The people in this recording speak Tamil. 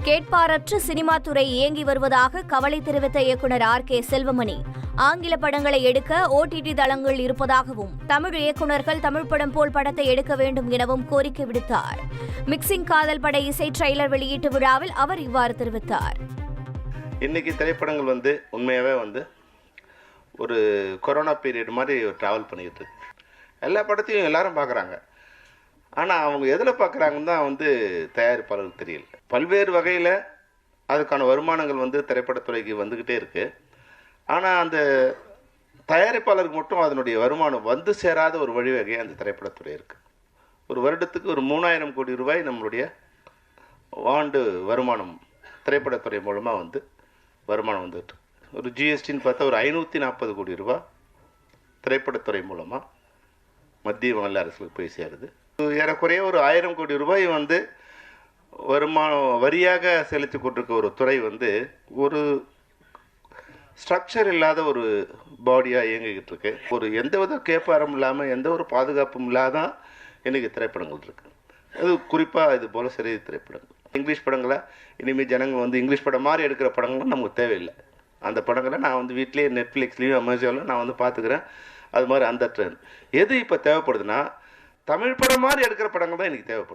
கேட்பாரற்று சினிமா துறை இயங்கி வருவதாக கவலை தெரிவித்த இயக்குனர் R.K. செல்வமணி, ஆங்கில படங்களை எடுக்க OTT தளங்கள் இருப்பதாகவும், தமிழ் இயக்குநர்கள் தமிழ் படம் போல் படத்தை எடுக்க வேண்டும் எனவும் கோரிக்கை விடுத்தார். மிக்சிங் காதல் பட இசை ட்ரெய்லர் வெளியீட்டு விழாவில் அவர் இவ்வாறு தெரிவித்தார். இன்னைக்கு திரைப்படங்கள் உண்மையாகவே ஒரு கொரோனா பீரியட் மாதிரி ட்ராவல் பண்ணிக்கிட்டு இருக்கு. எல்லா படத்தையும் எல்லாரும் பார்க்குறாங்க. ஆனால் அவங்க எதில் பார்க்குறாங்கன்னு தான் தயாரிப்பாளருக்கு தெரியல. பல்வேறு வகையில் அதுக்கான வருமானங்கள் திரைப்படத்துறைக்கு வந்துக்கிட்டே இருக்குது. ஆனால் அந்த தயாரிப்பாளருக்கு மட்டும் அதனுடைய வருமானம் வந்து சேராத ஒரு வழிவகை அந்த திரைப்படத்துறை இருக்குது. ஒரு வருடத்துக்கு ஒரு 3000 கோடி ரூபாய் நம்மளுடைய ஆண்டு வருமானம் திரைப்படத்துறை மூலமாக வருமானம் வந்துட்டு. ஒரு ஜிஎஸ்டின்னு பார்த்தா ஒரு 540 கோடி ரூபாய் திரைப்படத்துறை மூலமாக மத்திய மாநில அரசுக்கு போய் சேருது. ஏறக்குறைய ஒரு 1000 கோடி ரூபாய் வருமானம் வரியாக செலுத்தி கொண்டிருக்க ஒரு துறை ஒரு ஸ்ட்ரக்சர் இல்லாத ஒரு பாடியாக இயங்கிக்கிட்டு இருக்கு. ஒரு எந்தவித கேப்பாரம் இல்லாமல் எந்த ஒரு பாதுகாப்பும் இல்லாதான் இன்றைக்கி திரைப்படங்கள் இருக்குது. அது குறிப்பாக இது போல் சிறிய திரைப்படங்கள். இங்கிலீஷ் படங்களை இனிமேல் ஜனங்கள் இங்கிலீஷ் படம் மாதிரி எடுக்கிற படங்களும் நமக்கு தேவையில்லை. அந்த படங்களை நான் வீட்லேயே நெட்ஃப்ளிக்ஸ்லேயும் அமேசான்லையும் நான் பார்த்துக்கிறேன். அது மாதிரி அந்த ட்ரெண்ட் எது இப்போ தேவைப்படுதுன்னா தமிழ் படம் மாதிரி எடுக்கிற படங்கள் தான் எனக்கு தேவைப்படும்.